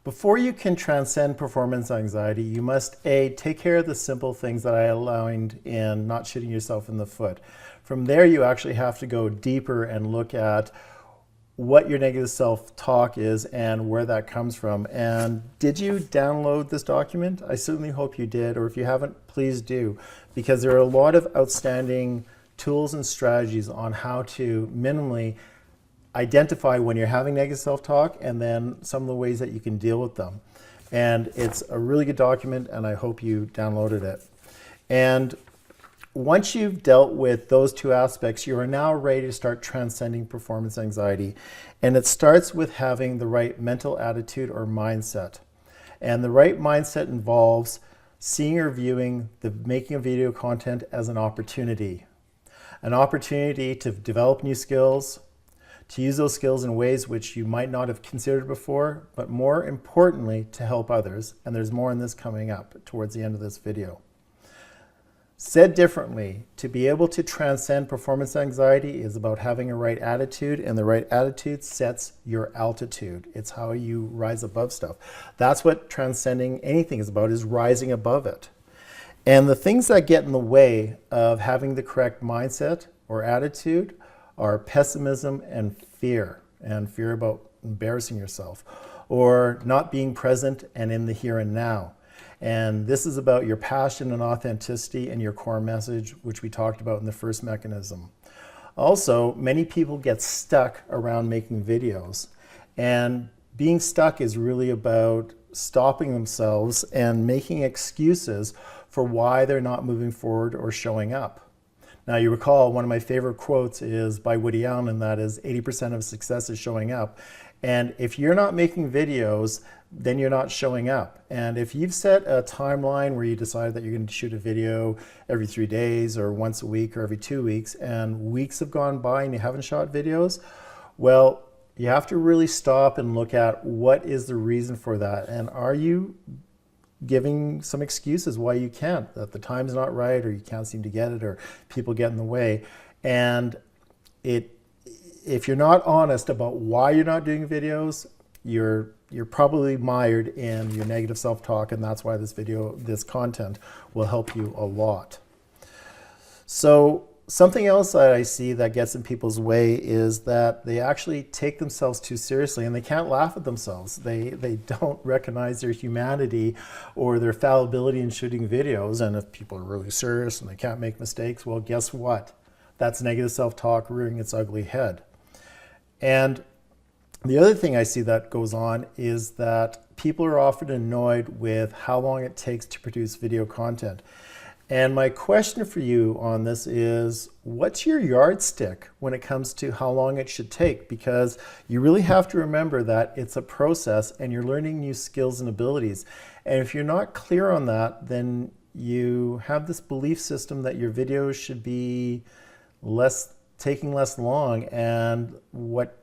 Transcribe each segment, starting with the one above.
Before you can transcend performance anxiety, you must A, take care of the simple things that I outlined in not shooting yourself in the foot. From there, you actually have to go deeper and look at what your negative self-talk is and where that comes from. And did you download this document? I certainly hope you did, or if you haven't, please do, because there are a lot of outstanding tools and strategies on how to minimally identify when you're having negative self-talk and then some of the ways that you can deal with them. And it's a really good document, and I hope you downloaded it. And once you've dealt with those two aspects, you are now ready to start transcending performance anxiety. And it starts with having the right mental attitude or mindset. And the right mindset involves seeing or viewing the making of video content as an opportunity to develop new skills, to use those skills in ways which you might not have considered before, but more importantly, to help others. And there's more on this coming up towards the end of this video. Said differently, to be able to transcend performance anxiety is about having a right attitude, and the right attitude sets your altitude. It's how you rise above stuff. That's what transcending anything is about, is rising above it. And the things that get in the way of having the correct mindset or attitude are pessimism and fear about embarrassing yourself, or not being present and in the here and now. And this is about your passion and authenticity and your core message, which we talked about in the first mechanism. Also, many people get stuck around making videos, and being stuck is really about stopping themselves and making excuses for why they're not moving forward or showing up. Now, you recall one of my favorite quotes is by Woody Allen, and that is 80% of success is showing up. And if you're not making videos, then you're not showing up. And if you've set a timeline where you decide that you're going to shoot a video every 3 days or once a week or every 2 weeks, and weeks have gone by and you haven't shot videos, well, you have to really stop and look at what is the reason for that. And are you giving some excuses why you can't, that the time's not right, or you can't seem to get it, or people get in the way? And if you're not honest about why you're not doing videos, you're probably mired in your negative self-talk, and that's why this content will help you a lot. So something else that I see that gets in people's way is that they actually take themselves too seriously, and they can't laugh at themselves. They don't recognize their humanity or their fallibility in shooting videos. And if people are really serious and they can't make mistakes, well, guess what? That's negative self-talk rearing its ugly head. And the other thing I see that goes on is that people are often annoyed with how long it takes to produce video content. And my question for you on this is, what's your yardstick when it comes to how long it should take? Because you really have to remember that it's a process and you're learning new skills and abilities. And if you're not clear on that, then you have this belief system that your videos should be taking less long. And what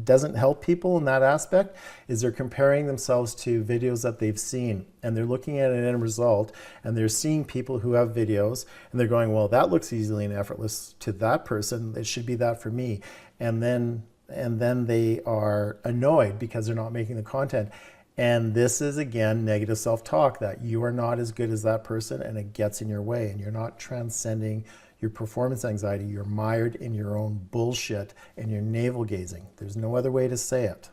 doesn't help people in that aspect is they're comparing themselves to videos that they've seen, and they're looking at an end result, and they're seeing people who have videos, and they're going, well, that looks easily and effortless to that person, it should be that for me. And then they are annoyed because they're not making the content. And this is, again, negative self-talk, that you are not as good as that person, and it gets in your way, and you're not transcending your performance anxiety. You're mired in your own bullshit, and you're navel gazing. There's no other way to say it.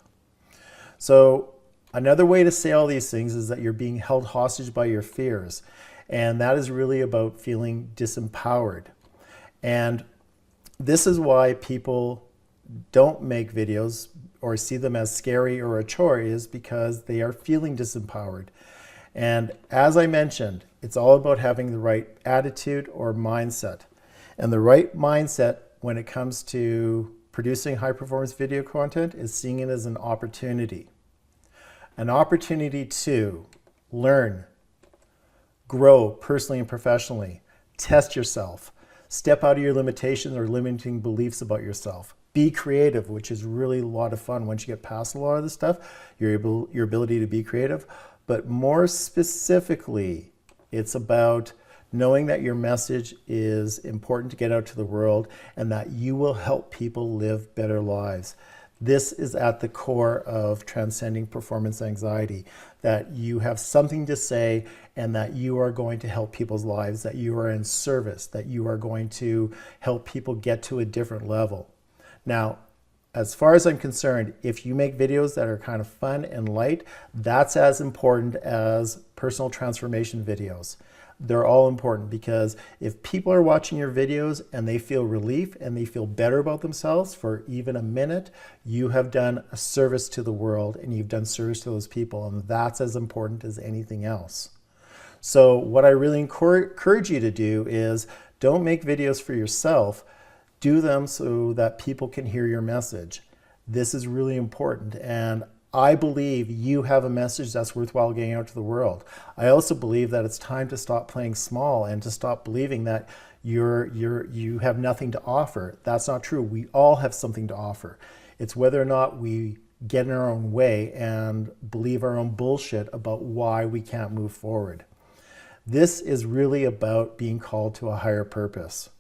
So another way to say all these things is that you're being held hostage by your fears. And that is really about feeling disempowered. And this is why people don't make videos or see them as scary or a chore, is because they are feeling disempowered. And as I mentioned, it's all about having the right attitude or mindset. And the right mindset when it comes to producing high-performance video content is seeing it as an opportunity. An opportunity to learn, grow personally and professionally, test yourself, step out of your limitations or limiting beliefs about yourself. Be creative, which is really a lot of fun once you get past a lot of this stuff, your ability to be creative. But more specifically, it's about knowing that your message is important to get out to the world, and that you will help people live better lives. This is at the core of transcending performance anxiety, that you have something to say and that you are going to help people's lives, that you are in service, that you are going to help people get to a different level. Now, as far as I'm concerned, if you make videos that are kind of fun and light, that's as important as personal transformation videos. They're all important, because if people are watching your videos and they feel relief and they feel better about themselves for even a minute, you have done a service to the world and you've done service to those people, and that's as important as anything else. So what I really encourage you to do is don't make videos for yourself. Do them so that people can hear your message. This is really important, and I believe you have a message that's worthwhile getting out to the world. I also believe that it's time to stop playing small and to stop believing that you have nothing to offer. That's not true. We all have something to offer. It's whether or not we get in our own way and believe our own bullshit about why we can't move forward. This is really about being called to a higher purpose.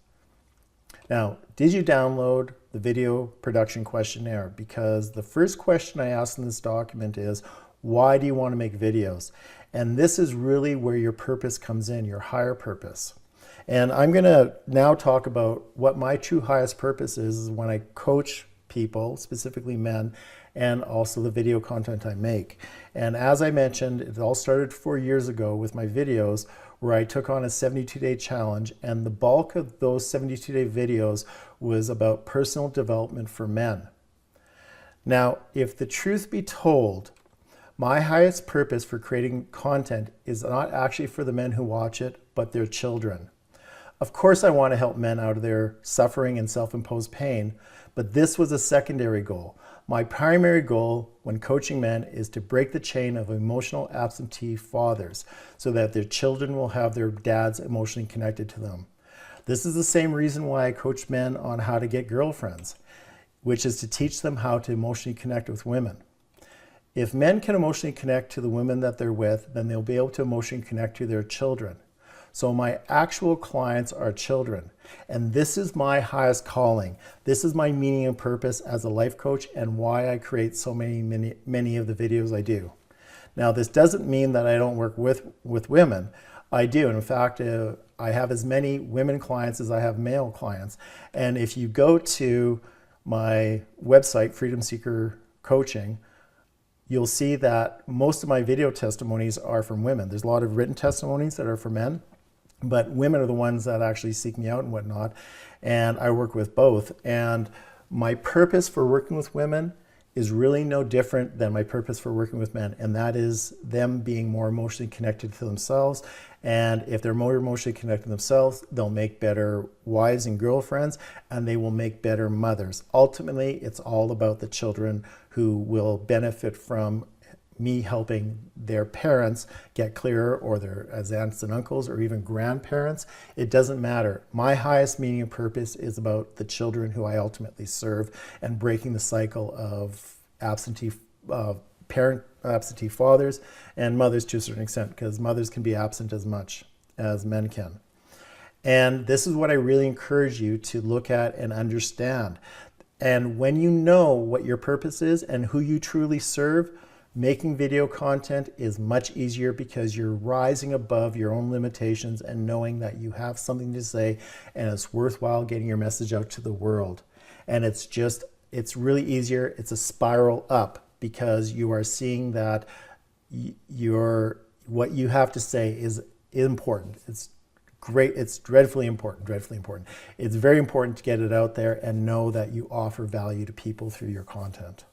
Now, did you download the video production questionnaire? Because the first question I asked in this document is, why do you want to make videos? And this is really where your purpose comes in, your higher purpose. And I'm going to now talk about what my true highest purpose is when I coach people, specifically men, and also the video content I make. And as I mentioned, it all started 4 years ago with my videos, where I took on a 72-day challenge, and the bulk of those 72-day videos was about personal development for men. Now, if the truth be told, my highest purpose for creating content is not actually for the men who watch it, but their children. Of course, I want to help men out of their suffering and self-imposed pain, but this was a secondary goal. My primary goal when coaching men is to break the chain of emotional absentee fathers so that their children will have their dads emotionally connected to them. This is the same reason why I coach men on how to get girlfriends, which is to teach them how to emotionally connect with women. If men can emotionally connect to the women that they're with, then they'll be able to emotionally connect to their children. So my actual clients are children, and this is my highest calling. This is my meaning and purpose as a life coach, and why I create so many of the videos I do. Now, this doesn't mean that I don't work with women. I do. In fact, I have as many women clients as I have male clients. And if you go to my website, Freedom Seeker Coaching, you'll see that most of my video testimonies are from women. There's a lot of written testimonies that are for men, but women are the ones that actually seek me out and whatnot. And I work with both. And my purpose for working with women is really no different than my purpose for working with men. And that is them being more emotionally connected to themselves. And if they're more emotionally connected to themselves, they'll make better wives and girlfriends, and they will make better mothers. Ultimately, it's all about the children who will benefit from me helping their parents get clearer, or their as aunts and uncles, or even grandparents. It doesn't matter. My highest meaning and purpose is about the children who I ultimately serve, and breaking the cycle of absentee fathers and mothers to a certain extent, because mothers can be absent as much as men can. And this is what I really encourage you to look at and understand. And when you know what your purpose is and who you truly serve, making video content is much easier, because you're rising above your own limitations and knowing that you have something to say and it's worthwhile getting your message out to the world. And it's really easier. It's a spiral up, because you are seeing that what you have to say is important. It's great. It's dreadfully important, dreadfully important. It's very important to get it out there and know that you offer value to people through your content.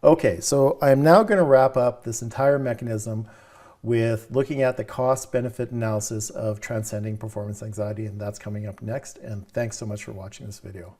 Okay, so I'm now going to wrap up this entire mechanism with looking at the cost-benefit analysis of transcending performance anxiety, and that's coming up next. And thanks so much for watching this video.